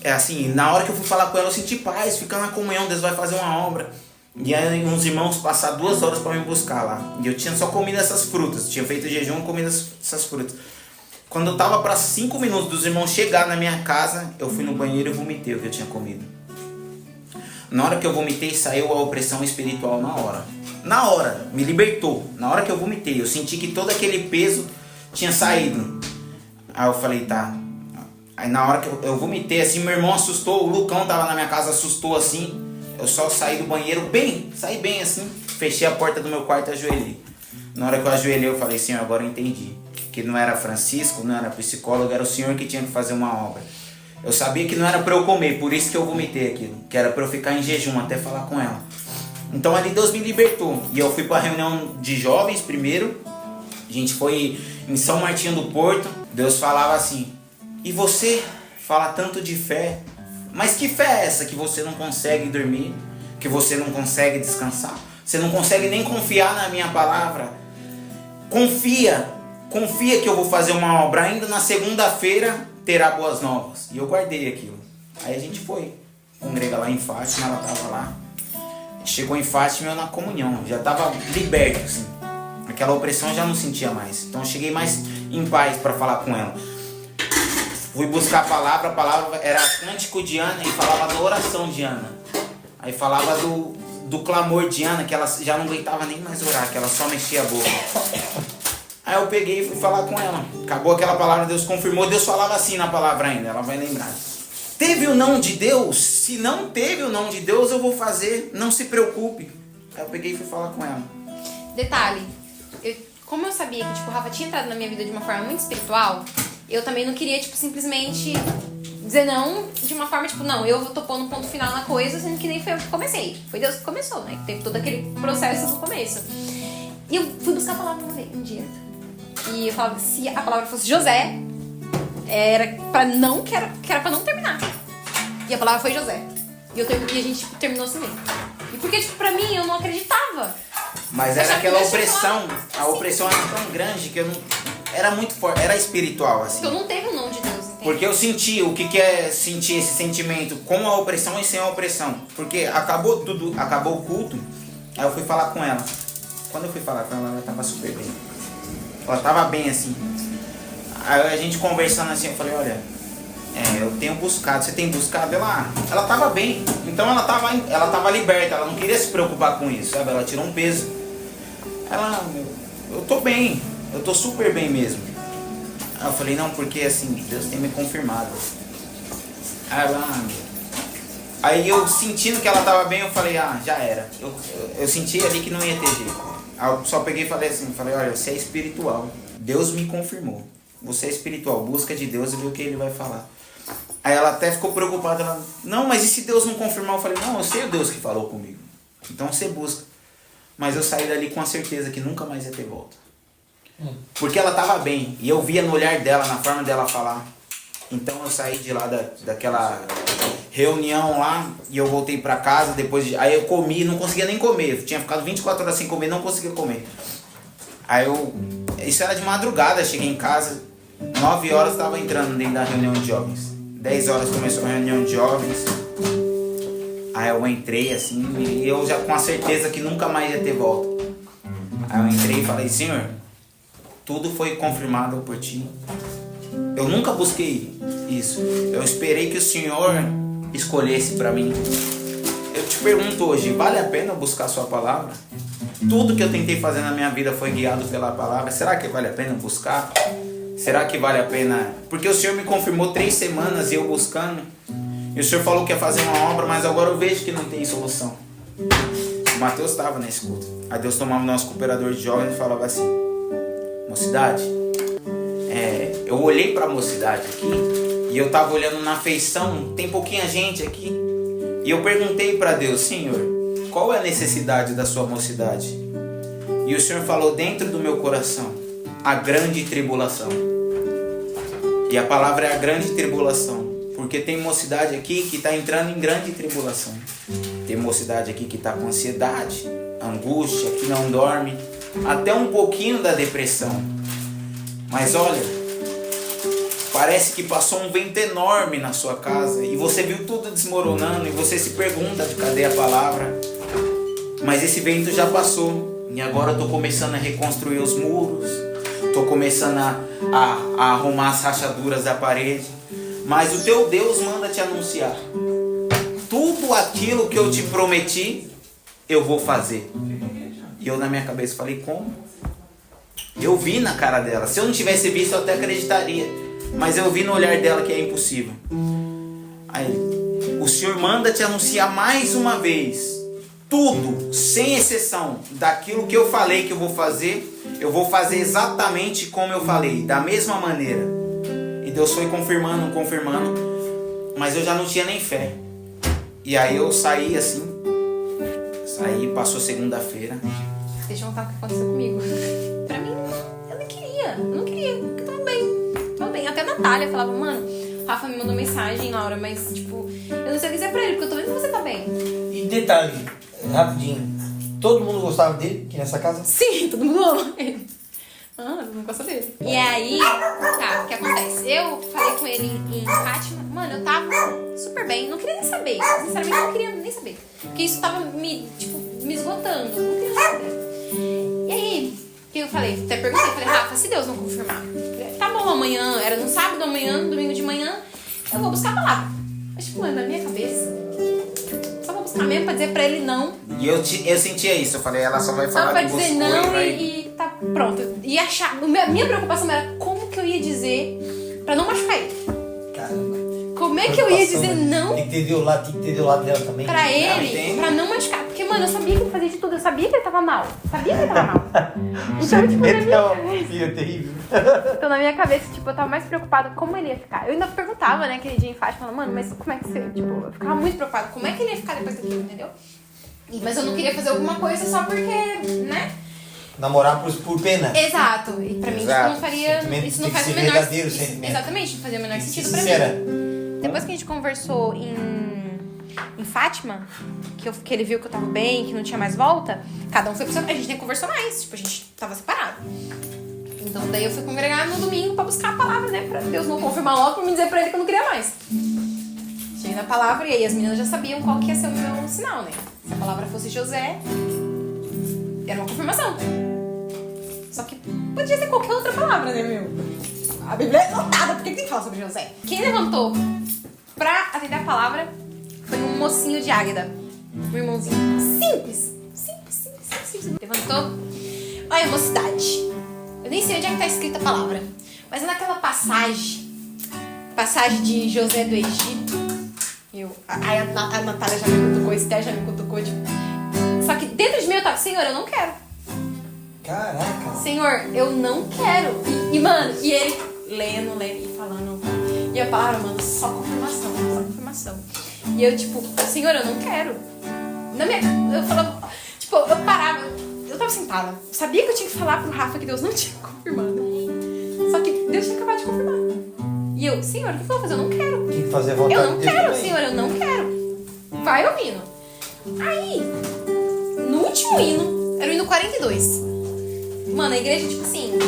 [SPEAKER 1] é assim, na hora que eu fui falar com ela, eu senti paz, ficar na comunhão, Deus vai fazer uma obra. E aí uns irmãos passaram 2 horas para me buscar lá. E eu tinha só comido essas frutas. Tinha feito jejum e comido essas frutas. Quando eu tava para 5 minutos dos irmãos chegar na minha casa, eu fui no banheiro e vomitei o que eu tinha comido. Na hora que eu vomitei, saiu a opressão espiritual na hora. Na hora, me libertou. Na hora que eu vomitei, eu senti que todo aquele peso tinha saído. Aí eu falei, tá. Aí na hora que eu vomitei, assim, meu irmão assustou. O Lucão tava na minha casa, assustou assim. eu só saí do banheiro saí bem assim, fechei a porta do meu quarto e ajoelhei. Na hora que eu ajoelhei, eu falei, Senhor, agora eu entendi. Que não era Francisco, não era psicólogo, era o Senhor que tinha que fazer uma obra. Eu sabia que não era para eu comer, por isso que eu vomitei aquilo. Que era para eu ficar em jejum até falar com ela. Então ali Deus me libertou. E eu fui para a reunião de jovens primeiro. A gente foi em São Martinho do Porto. Deus falava assim, e você fala tanto de fé, mas que fé é essa que você não consegue dormir? Que você não consegue descansar? Você não consegue nem confiar na minha palavra? Confia que eu vou fazer uma obra. Ainda na segunda-feira terá boas novas. E eu guardei aquilo. Aí a gente foi congregar lá em Fátima, ela estava lá. Chegou em Fátima, eu na comunhão, já estava liberto assim. Aquela opressão eu já não sentia mais. Então eu cheguei mais em paz para falar com ela. Fui buscar a palavra era cântico de Ana e falava da oração de Ana. Aí falava do clamor de Ana, que ela já não aguentava nem mais orar, que ela só mexia a boca. Aí eu peguei e fui falar com ela. Acabou aquela palavra, Deus confirmou. Deus falava assim na palavra ainda, ela vai lembrar. Teve o não de Deus? Se não teve o não de Deus, eu vou fazer. Não se preocupe. Aí eu peguei e fui falar com ela.
[SPEAKER 3] Detalhe, como eu sabia que tipo, o Rafa tinha entrado na minha vida de uma forma muito espiritual, eu também não queria tipo, simplesmente dizer não de uma forma tipo, não, eu tô pondo um ponto final na coisa, sendo que nem foi eu que comecei. Foi Deus que começou, né? Que teve todo aquele processo no começo. E eu fui buscar a palavra um dia. E eu falava que se a palavra fosse José, era pra não, que era pra não terminar. E a palavra foi José. E a gente tipo, terminou assim mesmo. E porque, tipo, pra mim, eu não acreditava.
[SPEAKER 1] Mas era aquela opressão. A opressão era tão grande que eu não... Era muito forte, era espiritual, assim.
[SPEAKER 3] Então não teve o não de Deus, entende?
[SPEAKER 1] Porque eu senti, o que é sentir esse sentimento com a opressão e sem a opressão. Porque acabou tudo, acabou o culto, aí eu fui falar com ela. Quando eu fui falar com ela, ela tava super bem. Ela tava bem, assim. Aí a gente conversando assim, eu falei, olha, eu tenho buscado, você tem buscado? Ela tava bem, então ela tava liberta, ela não queria se preocupar com isso, sabe? Ela tirou um peso. Eu tô bem, eu tô super bem mesmo. Aí eu falei, não, porque assim, Deus tem me confirmado. Aí eu sentindo que ela tava bem, eu falei, já era. Eu senti ali que não ia ter jeito. Aí eu só peguei e falei assim, olha, você é espiritual. Deus me confirmou. Você é espiritual, busca de Deus e vê o que Ele vai falar. Aí ela até ficou preocupada. Ela, não, mas e se Deus não confirmar? Eu falei, não, eu sei o Deus que falou comigo. Então você busca. Mas eu saí dali com a certeza que nunca mais ia ter volta. Porque ela estava bem. E eu via no olhar dela, na forma dela falar. Então eu saí de lá daquela reunião lá. E eu voltei pra casa. Aí eu comi, não conseguia nem comer. Eu tinha ficado 24 horas sem comer, não conseguia comer. Aí isso era de madrugada, cheguei em casa. 9 horas estava entrando dentro da reunião de jovens. 10 horas começou a reunião de jovens. Aí eu entrei assim, e eu já com a certeza que nunca mais ia ter volta. Aí eu entrei e falei, Senhor, tudo foi confirmado por Ti. Eu nunca busquei isso. Eu esperei que o Senhor escolhesse para mim. Eu te pergunto hoje, vale a pena buscar a Sua palavra? Tudo que eu tentei fazer na minha vida foi guiado pela palavra. Será que vale a pena buscar? Será que vale a pena? Porque o Senhor me confirmou 3 semanas e eu buscando. E o Senhor falou que ia fazer uma obra, mas agora eu vejo que não tem solução. O Mateus estava nesse culto. Aí Deus tomava o nosso cooperador de jovens e falava assim, mocidade, eu olhei para a mocidade aqui e eu estava olhando na feição, tem pouquinha gente aqui. E eu perguntei para Deus, Senhor, qual é a necessidade da sua mocidade? E o Senhor falou dentro do meu coração, a grande tribulação. E a palavra é a grande tribulação, porque tem mocidade aqui que está entrando em grande tribulação. Tem mocidade aqui que está com ansiedade, angústia, que não dorme, até um pouquinho da depressão. Mas olha, parece que passou um vento enorme na sua casa e você viu tudo desmoronando e você se pergunta de cadê a palavra. Mas esse vento já passou e agora eu estou começando a reconstruir os muros, estou começando a arrumar as rachaduras da parede. Mas o teu Deus manda te anunciar. Tudo aquilo que eu te prometi, eu vou fazer. E eu na minha cabeça falei, como? Eu vi na cara dela. Se eu não tivesse visto, eu até acreditaria. Mas eu vi no olhar dela que é impossível. Aí, Senhor manda te anunciar mais uma vez tudo, sem exceção, daquilo que eu falei que eu vou fazer exatamente como eu falei, da mesma maneira. E Deus foi confirmando, mas eu já não tinha nem fé. E aí eu saí assim, passou segunda-feira.
[SPEAKER 3] Deixa eu contar o que aconteceu comigo. Pra mim, eu não queria, porque eu tava bem. Até a Natália falava, mano, Rafa me mandou mensagem, Laura, mas tipo, eu não sei o que dizer pra ele, porque eu tô vendo que você tá bem.
[SPEAKER 2] E detalhe, rapidinho, todo mundo gostava dele aqui nessa casa?
[SPEAKER 3] Sim, todo mundo ama ele. Todo mundo gosta dele. E aí, tá, o que acontece? Eu falei com ele em Fátima, mano, eu tava super bem, não queria nem saber. Sinceramente, não queria nem saber. Porque isso tava me esgotando, não queria saber. E aí, o que eu falei? Até perguntei, falei, Rafa, se Deus não confirmar, tá bom, amanhã, era no sábado, amanhã, domingo de manhã, eu vou buscar a palavra. Mas, tipo, mano, na minha cabeça, só vou buscar mesmo pra dizer pra ele não.
[SPEAKER 1] E eu sentia isso, eu falei, ela só vai falar
[SPEAKER 3] só pra
[SPEAKER 1] que
[SPEAKER 3] dizer não e tá pronto. E achar, minha preocupação era como que eu ia dizer pra não machucar ele.
[SPEAKER 2] Caramba.
[SPEAKER 3] Como é que eu ia dizer não?
[SPEAKER 2] Tem que entender o lado dela também.
[SPEAKER 3] Pra ele, pra não machucar. Porque, mano, eu sabia que ele fazia de tudo. Eu sabia que ele tava mal. Então, tipo,
[SPEAKER 2] Filho terrível.
[SPEAKER 3] Então, na minha cabeça, tipo, eu tava mais preocupada como ele ia ficar. Eu ainda perguntava, né, aquele dia em Fátima, falando, mano, mas como é que você... Tipo, eu ficava muito preocupada. Como é que ele ia ficar depois daquilo, entendeu? Mas eu não queria fazer alguma coisa só porque, né?
[SPEAKER 2] Namorar por pena.
[SPEAKER 3] Exato. E pra mim, tipo, não faria... Isso não faz o menor sentido. Exatamente, não fazia o menor sentido pra mim. Depois que a gente conversou em Fátima, que ele viu que eu tava bem, que não tinha mais volta, cada um foi pro seu... A gente nem conversou mais, tipo, a gente tava separado. Então daí eu fui congregar no domingo pra buscar a palavra, né? Pra Deus não confirmar logo, pra me dizer pra ele que eu não queria mais. Cheguei na palavra e aí as meninas já sabiam qual que ia ser o meu sinal, né? Se a palavra fosse José, era uma confirmação. Só que podia ser qualquer outra palavra, né, meu? A Bíblia é lotada, por que tem que falar sobre José? Quem levantou pra atender a palavra foi um mocinho de Águeda. Um irmãozinho simples. Levantou. Olha, mocidade. Eu nem sei onde é que tá escrita a palavra. Mas é naquela passagem de José do Egito. Aí a Natália já me cutucou, a Esther já me cutucou. Tipo, só que dentro de mim eu tava, Senhor, eu não quero.
[SPEAKER 2] Caraca.
[SPEAKER 3] Senhor, eu não quero. E mano, e ele lendo e falando. E a palavra, mano, só confirmação. E eu, tipo, Senhor, eu não quero. Eu falava, tipo, eu parava, eu tava sentada. Eu sabia que eu tinha que falar pro Rafa que Deus não tinha confirmado. Só que Deus tinha acabado de confirmar. E eu, Senhor, o que eu vou fazer? Eu não quero.
[SPEAKER 2] Tem que fazer a vontade
[SPEAKER 3] eu não
[SPEAKER 2] de Deus
[SPEAKER 3] quero,
[SPEAKER 2] também.
[SPEAKER 3] Senhor, eu não quero. Vai ouvindo. Aí, no último hino, era o hino 42. Mano, a igreja, tipo assim,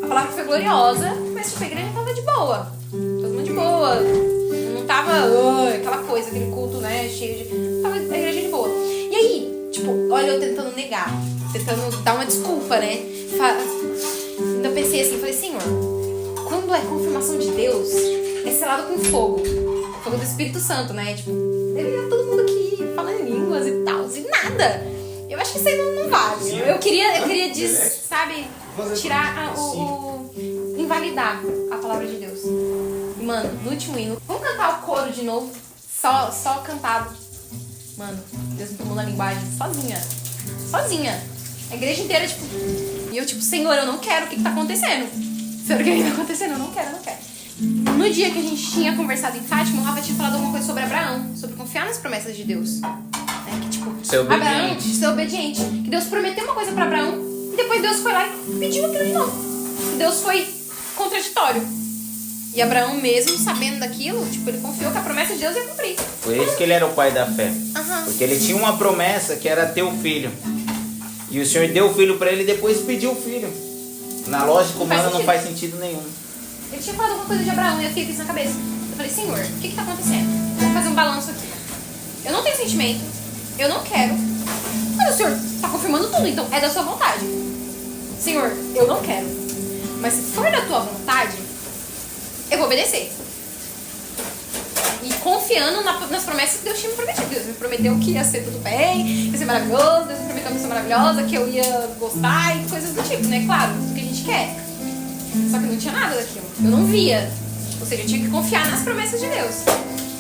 [SPEAKER 3] a palavra foi gloriosa, mas tipo, a igreja tava de boa. Todo mundo de boa. Não tava aquela coisa, aquele culto, né, cheio de... Tava a igreja de boa. E aí, tipo, olha eu tentando negar, tentando dar uma desculpa, né. Então eu pensei assim, falei, Senhor, quando é confirmação de Deus, é selado com fogo. Fogo do Espírito Santo, né, tipo, deveria todo mundo aqui falando em línguas e tal, e nada. Eu acho que isso aí não vale. Eu queria sabe, tirar invalidar a palavra de Deus. E, mano, no último hino, vamos cantar o coro de novo, só cantado. Mano, Deus me tomou na linguagem sozinha. A igreja inteira, tipo, e eu, tipo, Senhor, eu não quero, o que tá acontecendo? Senhor, o que tá acontecendo? Eu não quero. No dia que a gente tinha conversado em Fátima, o Rafa tinha falado alguma coisa sobre Abraão, sobre confiar nas promessas de Deus. Que, tipo, Abraão, ser obediente. Que Deus prometeu uma coisa pra Abraão e depois Deus foi lá e pediu aquilo de novo. Deus foi contraditório. E Abraão mesmo, sabendo daquilo, tipo, ele confiou que a promessa de Deus ia cumprir.
[SPEAKER 1] Foi isso que ele era o pai da fé.
[SPEAKER 3] Uhum.
[SPEAKER 1] Porque ele tinha uma promessa que era ter um filho. E o Senhor deu o filho pra ele e depois pediu o filho. Na lógica humana não faz sentido nenhum.
[SPEAKER 3] Ele tinha falado alguma coisa de Abraão e eu fiquei com isso na cabeça. Eu falei, Senhor, o que tá acontecendo? Vamos fazer um balanço aqui. Eu não tenho sentimento. Eu não quero. Mas o Senhor tá confirmando tudo, então é da sua vontade. Senhor, eu não quero. Mas se for da tua vontade, eu vou obedecer. E confiando nas promessas que Deus tinha me prometido. Deus me prometeu que ia ser tudo bem, que ia ser maravilhoso, Deus me prometeu uma pessoa maravilhosa, que eu ia gostar e coisas do tipo, né? Claro, tudo que a gente quer. Só que não tinha nada daquilo. Eu não via. Ou seja, eu tinha que confiar nas promessas de Deus.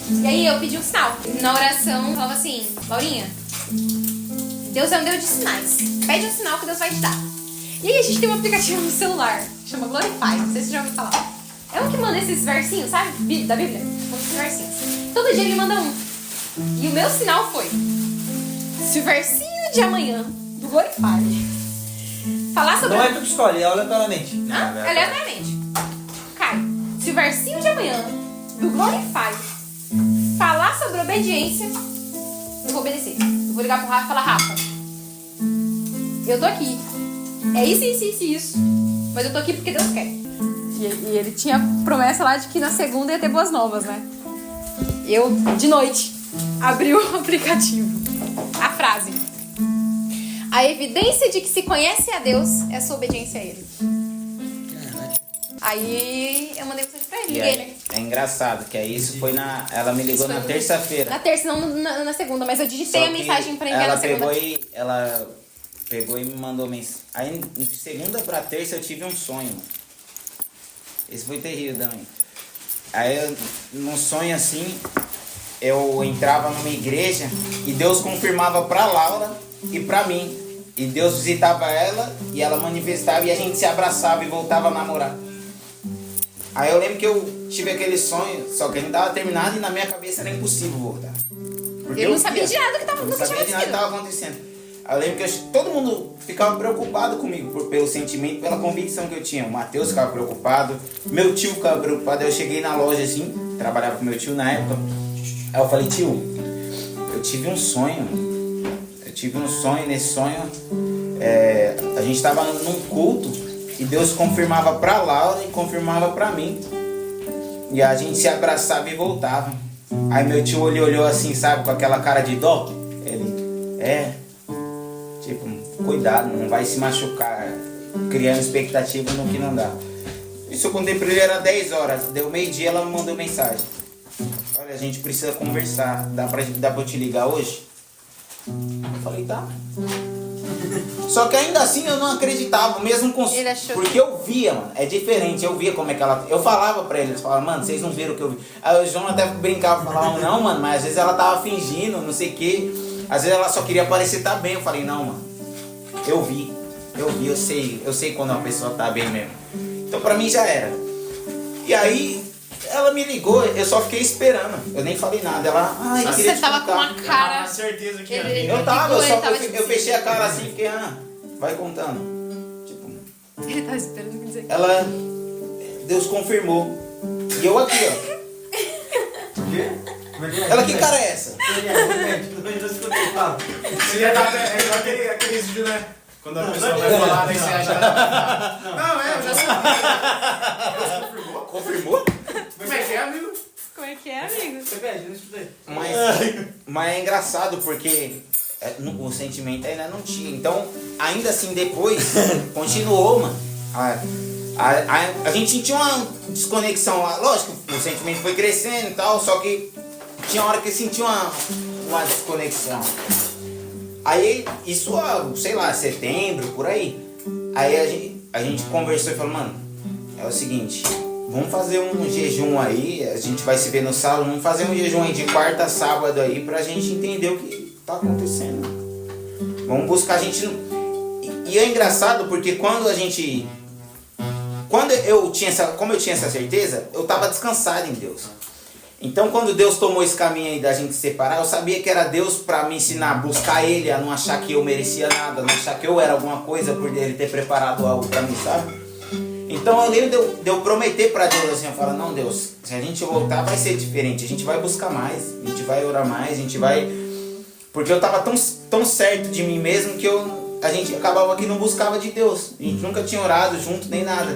[SPEAKER 3] E aí eu pedi um sinal. Na oração eu falava assim, Laurinha, Deus é um Deus de sinais. Pede um sinal que Deus vai te dar. E aí a gente tem um aplicativo no celular, chama Glorify, não sei se você já ouviu falar. É um que manda esses versinhos, sabe? Da Bíblia. Manda esses versinhos. Todo dia ele manda um. E o meu sinal foi: se o versinho de amanhã do Glorify falar sobre...
[SPEAKER 2] Não é tu que escolhe, é aleatoriamente.
[SPEAKER 3] Aleatoriamente. Cai. Se o versinho de amanhã do Glorify falar sobre obediência, eu vou obedecer. Eu vou ligar pro Rafa e falar: Rafa, eu tô aqui. É isso. Mas eu tô aqui porque Deus quer. E ele tinha promessa lá de que na segunda ia ter boas novas, né? Eu, de noite, abri o aplicativo. A frase: a evidência de que se conhece a Deus é a sua obediência a Ele. Aí eu mandei mensagem pra ele.
[SPEAKER 1] Aí, é engraçado, que aí isso foi na... Ela me ligou na terça-feira.
[SPEAKER 3] Na terça, não na segunda, mas eu digitei a mensagem pra enviar na segunda.
[SPEAKER 1] Ela pegou e me mandou mensagem. Aí de segunda pra terça eu tive um sonho, mano. Esse foi terrível também. Aí num sonho assim, eu entrava numa igreja e Deus confirmava pra Laura e pra mim. E Deus visitava ela e ela manifestava e a gente se abraçava e voltava a namorar. Aí eu lembro que eu tive aquele sonho, só que a gente tava terminado e na minha cabeça era impossível voltar. Porque
[SPEAKER 3] eu não sabia de nada que tava acontecendo.
[SPEAKER 1] Eu não sabia de nada que tava acontecendo. Aí eu lembro que todo mundo ficava preocupado comigo pelo sentimento, pela convicção que eu tinha. O Matheus ficava preocupado, meu tio ficava preocupado. Aí eu cheguei na loja assim, trabalhava com meu tio na época. Aí eu falei: tio, eu tive um sonho. Nesse sonho a gente tava num culto e Deus confirmava pra Laura e confirmava pra mim. E a gente se abraçava e voltava. Aí meu tio olhou assim, sabe, com aquela cara de dó. Ele, tipo, cuidado, não vai se machucar, criando expectativa no que não dá. Isso eu contei pra ele, era 10 horas. Deu meio-dia, ela me mandou mensagem: olha, a gente precisa conversar, dá pra eu te ligar hoje? Eu falei: tá. Só que ainda assim eu não acreditava, mesmo com... Porque eu via, mano, é diferente, eu via como é que ela... Eu falava pra eles, falava: mano, vocês não viram o que eu vi. Aí o João até brincava, falava: não, mano, mas às vezes ela tava fingindo, não sei o quê. Às vezes ela só queria parecer estar bem. Eu falei: não, mano, eu vi, eu sei quando uma pessoa tá bem mesmo. Então pra mim já era. E aí ela me ligou, eu só fiquei esperando. Eu nem falei nada. Ela,
[SPEAKER 3] você tava com uma cara...
[SPEAKER 4] certeza que
[SPEAKER 1] eu fechei a cara assim, fiquei, vai contando. Tipo,
[SPEAKER 3] ele tava esperando que dizer.
[SPEAKER 1] Ela, Deus confirmou. E eu aqui, ó.
[SPEAKER 4] O quê?
[SPEAKER 1] Ela, que cara é essa?
[SPEAKER 4] Seria aquele vídeo, né? Quando a pessoa vai falar, daí você acha... Não, eu já sei.
[SPEAKER 1] Confirmou?
[SPEAKER 4] Como é que é, amigo?
[SPEAKER 3] Como é que é, amigo?
[SPEAKER 4] Você pede, não escutei.
[SPEAKER 1] Mas é engraçado porque o sentimento ainda não tinha. Então, ainda assim, depois, continuou, mano. A gente tinha uma desconexão. Lógico, o sentimento foi crescendo e tal, só que tinha hora que eu sentia uma desconexão. Aí, isso, sei lá, setembro, por aí. Aí a gente conversou e falou: mano, é o seguinte, vamos fazer um jejum aí, a gente vai se ver no sábado, vamos fazer um jejum aí de quarta a sábado aí pra gente entender o que tá acontecendo. Vamos buscar a gente... E é engraçado porque como eu tinha essa certeza, eu tava descansado em Deus. Então quando Deus tomou esse caminho aí da gente separar, eu sabia que era Deus pra me ensinar a buscar Ele, a não achar que eu merecia nada, a não achar que eu era alguma coisa por Ele ter preparado algo pra mim, sabe? Então eu lembro de eu prometer pra Deus assim, eu falo: não, Deus, se a gente voltar vai ser diferente, a gente vai buscar mais, a gente vai orar mais, a gente vai... Porque eu tava tão certo de mim mesmo que a gente acabava que não buscava de Deus, a gente nunca tinha orado junto nem nada.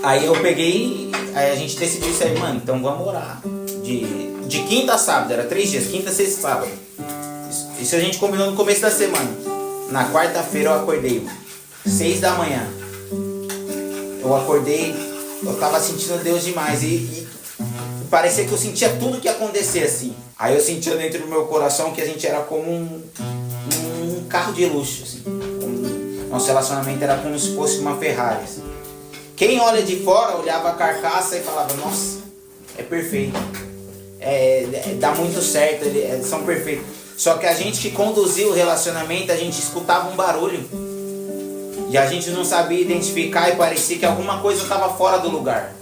[SPEAKER 1] Aí eu peguei, aí a gente decidiu isso aí: mano, então vamos orar. De quinta a sábado, era 3 dias, quinta, sexta e sábado. Isso a gente combinou no começo da semana. Na quarta-feira eu acordei, 6 da manhã. Eu acordei, eu tava sentindo Deus demais e parecia que eu sentia tudo que ia acontecer assim. Aí eu sentia dentro do meu coração que a gente era como um carro de luxo, assim. Nosso relacionamento era como se fosse uma Ferrari, assim. Quem olha de fora olhava a carcaça e falava: nossa, é perfeito. dá muito certo, eles são perfeitos. Só que a gente que conduziu o relacionamento, a gente escutava um barulho. E a gente não sabia identificar e parecia que alguma coisa estava fora do lugar.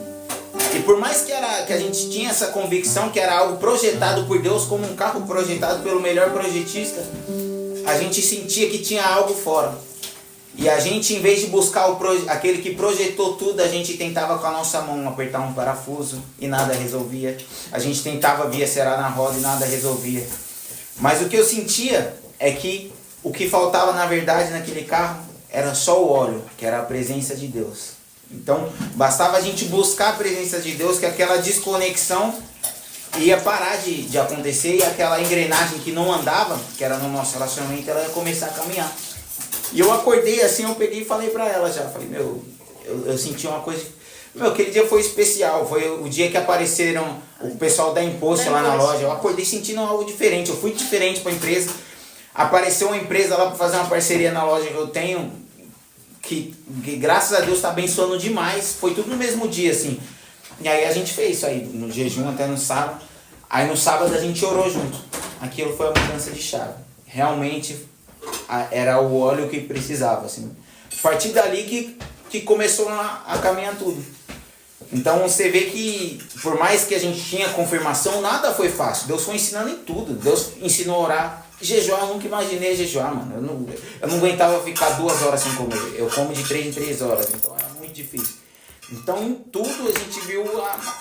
[SPEAKER 1] E por mais que a gente tinha essa convicção que era algo projetado por Deus, como um carro projetado pelo melhor projetista, a gente sentia que tinha algo fora. E a gente, em vez de buscar aquele que projetou tudo, a gente tentava com a nossa mão apertar um parafuso e nada resolvia. A gente tentava vicerar na roda e nada resolvia. Mas o que eu sentia é que o que faltava na verdade naquele carro era só o óleo, que era a presença de Deus. Então bastava a gente buscar a presença de Deus, que aquela desconexão ia parar de acontecer e aquela engrenagem que não andava, que era no nosso relacionamento, ela ia começar a caminhar. E eu acordei assim, eu peguei e falei pra ela já, falei, eu senti uma coisa, aquele dia foi especial, foi o dia que apareceram o pessoal da Imposto lá na loja, eu acordei sentindo algo diferente, eu fui diferente pra empresa, apareceu uma empresa lá pra fazer uma parceria na loja que eu tenho, que graças a Deus está abençoando demais, foi tudo no mesmo dia assim, e aí a gente fez isso aí, no jejum até no sábado, aí no sábado a gente orou junto, aquilo foi a mudança de chave, realmente era o óleo que precisava, assim. A partir dali que começou a caminhar tudo. Então você vê que, por mais que a gente tinha confirmação, nada foi fácil. Deus foi ensinando em tudo. Deus ensinou a orar. Jejuar, eu nunca imaginei jejuar, mano. Eu não aguentava ficar 2 horas sem comer. Eu como de 3 em 3 horas, então era muito difícil. Então em tudo a gente viu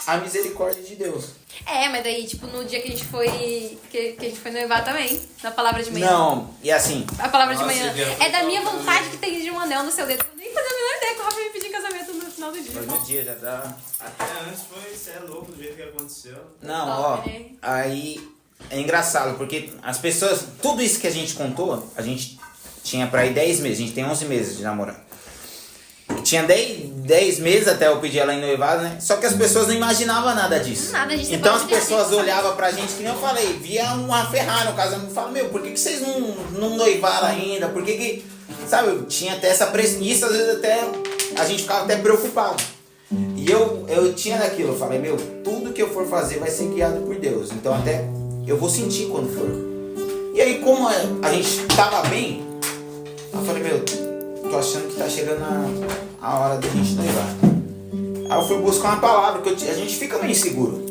[SPEAKER 1] a misericórdia de Deus.
[SPEAKER 3] Mas daí, tipo, no dia que a gente foi. Que a gente foi noivar também, na palavra de manhã.
[SPEAKER 1] Não, e assim.
[SPEAKER 3] A palavra de manhã. É da minha vontade que tem de um anel no seu dedo. Eu nem fazia a menor ideia que o Rafa me pedir casamento no final do dia.
[SPEAKER 1] Mas no dia já dá.
[SPEAKER 4] Até antes foi, você é louco do jeito que aconteceu.
[SPEAKER 1] Não, ó. Aí é engraçado, porque as pessoas. Tudo isso que a gente contou, a gente tinha pra ir 10 meses. A gente tem 11 meses de namorar. Tinha 10 meses até eu pedir ela em noivado, né? Só que as pessoas não imaginavam nada disso.
[SPEAKER 3] Nada, a gente
[SPEAKER 1] então as pessoas olhavam pra gente, que nem eu falei, via uma Ferrari no casamento e falavam, por que vocês não noivaram ainda? Por que sabe, tinha até essa pressão. Isso às vezes até a gente ficava até preocupado. E eu tinha daquilo, eu falei, tudo que eu for fazer vai ser guiado por Deus. Então até eu vou sentir quando for. E aí como a gente tava bem, eu falei, tô achando que tá chegando a hora da gente noivar. Aí eu fui buscar uma palavra, que a gente fica meio inseguro.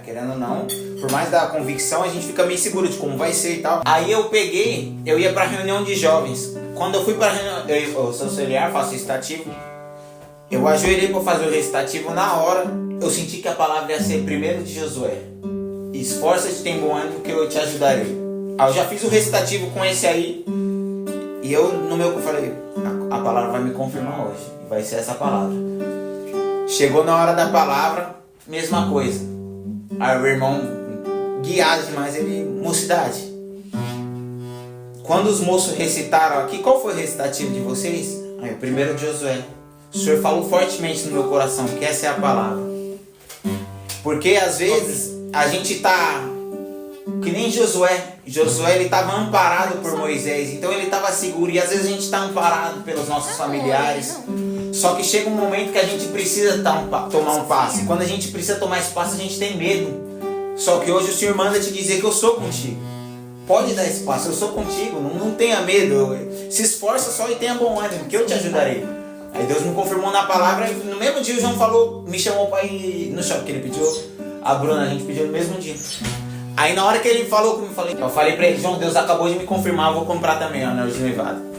[SPEAKER 1] Querendo ou não, por mais da convicção, a gente fica meio seguro de como vai ser e tal. Aí eu ia pra reunião de jovens. Quando eu fui pra reunião, eu sou auxiliar, faço recitativo. Eu ajoelhei pra fazer o recitativo, na hora eu senti que a palavra ia ser primeiro de Josué. Esforça-te, tem bom ânimo, que eu te ajudarei. Aí eu já fiz o recitativo com esse aí. E eu, no meu, falei, a palavra vai me confirmar hoje. Vai ser essa palavra. Chegou na hora da palavra, mesma coisa. Aí o irmão, guiado demais, mocidade. Quando os moços recitaram aqui, qual foi o recitativo de vocês? Aí, o primeiro de Josué. O Senhor falou fortemente no meu coração, que essa é a palavra. Porque às vezes a gente tá que nem Josué. Josué, ele estava amparado por Moisés, então ele estava seguro. E às vezes a gente está amparado pelos nossos familiares. Só que chega um momento que a gente precisa tomar um passo. E quando a gente precisa tomar esse passo, a gente tem medo. Só que hoje o Senhor manda te dizer que eu sou contigo. Pode dar esse passo, eu sou contigo, não tenha medo. Se esforça só e tenha bom ânimo, que eu te ajudarei. Aí Deus me confirmou na palavra. No mesmo dia o João falou, me chamou para ir no shopping, que ele pediu. A Bruna, a gente pediu no mesmo dia. Aí na hora que ele falou comigo, eu falei pra ele, João, Deus acabou de me confirmar, eu vou comprar também o anel de noivado.